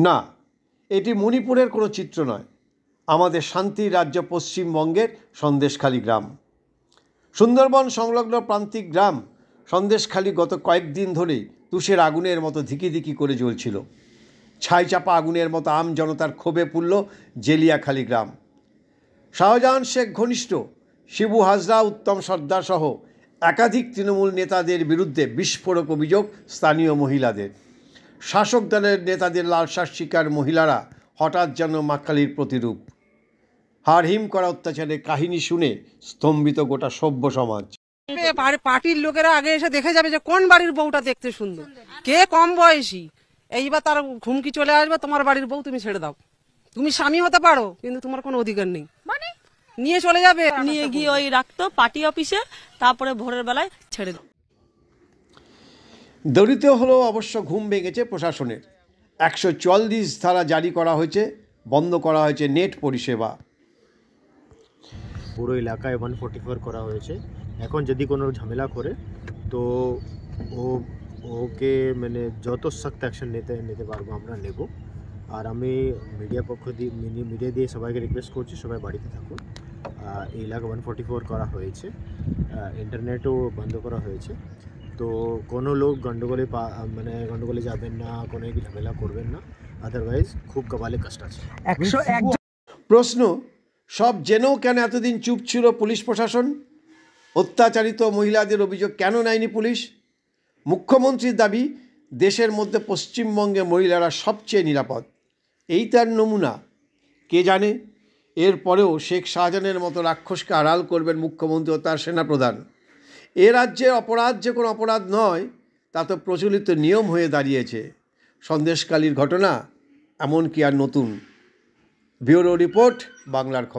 না, এটি মণিপুরের কোনো চিত্র নয়, আমাদের শান্তির রাজ্য পশ্চিমবঙ্গের সন্দেশখালী গ্রাম। সুন্দরবন সংলগ্ন প্রান্তিক গ্রাম সন্দেশখালী গত কয়েকদিন ধরেই তুষের আগুনের মতো ধিকি করে জ্বলছিল। ছাইচাপা আগুনের মতো আম জনতার ক্ষোভে পুড়ল জেলিয়াখালী গ্রাম। শাহজাহান শেখ ঘনিষ্ঠ শিবু হাজরা, উত্তম সর্দার সহ একাধিক তৃণমূল নেতাদের বিরুদ্ধে বিস্ফোরক অভিযোগ স্থানীয় মহিলাদের। শাসক দলের নেতাদের লালসার শিকার মহিলারা হঠাৎ যেন মা কালীর প্রতিরূপ। হারহিম করা অত্যাচারের কাহিনী শুনে স্তম্ভিত গোটা সভ্য সমাজ। পার্টির লোকেরা আগে এসে দেখে যাবে যে কোন বাড়ির বউটা দেখতে সুন্দর, কে কম বয়সী। এইবার তার ঘুমকি চলে আসবে, তোমার বাড়ির বউ তুমি ছেড়ে দাও, তুমি স্বামী হতে পারো কিন্তু তোমার কোনো অধিকার নেই, মানে নিয়ে চলে যাবে। নিয়ে গিয়ে ওই রাখতো পার্টি অফিসে, তারপরে ভোরের বেলায় ছেড়ে দাও। দরিদ্র হলেও অবশ্য ঘুম ভেঙেছে প্রশাসনের। 144 ধারা জারি করা হয়েছে, বন্ধ করা হয়েছে নেট পরিষেবা। পুরো এলাকায় 144 করা হয়েছে। এখন যদি কোনো ঝামেলা করে তো ওকে মানে যত সখ্ত অ্যাকশন নিতে পারবো আমরা নেব। আর আমি মিডিয়া দিয়ে সবাইকে রিকোয়েস্ট করছি, সবাই বাড়িতে থাকুন। এই এলাকা 144 করা হয়েছে, ইন্টারনেটও বন্ধ করা হয়েছে। তো কোনো লোক গন্ডগোলে যাবেন না, কোনো ঝামেলা করবেন না, আদারওয়াইজ খুব কপালে কষ্ট আছে। প্রশ্ন, সব জেনেও কেন এতদিন চুপ ছিল পুলিশ প্রশাসন? অত্যাচারিত মহিলাদের অভিযোগ কেন নেয়নি পুলিশ? মুখ্যমন্ত্রীর দাবি দেশের মধ্যে পশ্চিমবঙ্গে মহিলারা সবচেয়ে নিরাপদ। এই তার নমুনা। কে জানে এরপরেও শেখ শাহজাহানের মতো রাক্ষসকে আড়াল করবেন মুখ্যমন্ত্রী ও তার সেনাপ্রধান। এ রাজ্যের অপরাধ যে কোনো অপরাধ নয়, তা তো প্রচলিত নিয়ম হয়ে দাঁড়িয়েছে। সন্দেশখালীর ঘটনা এমন কি আর নতুন? ব্যুরো রিপোর্ট, বাংলার খবর।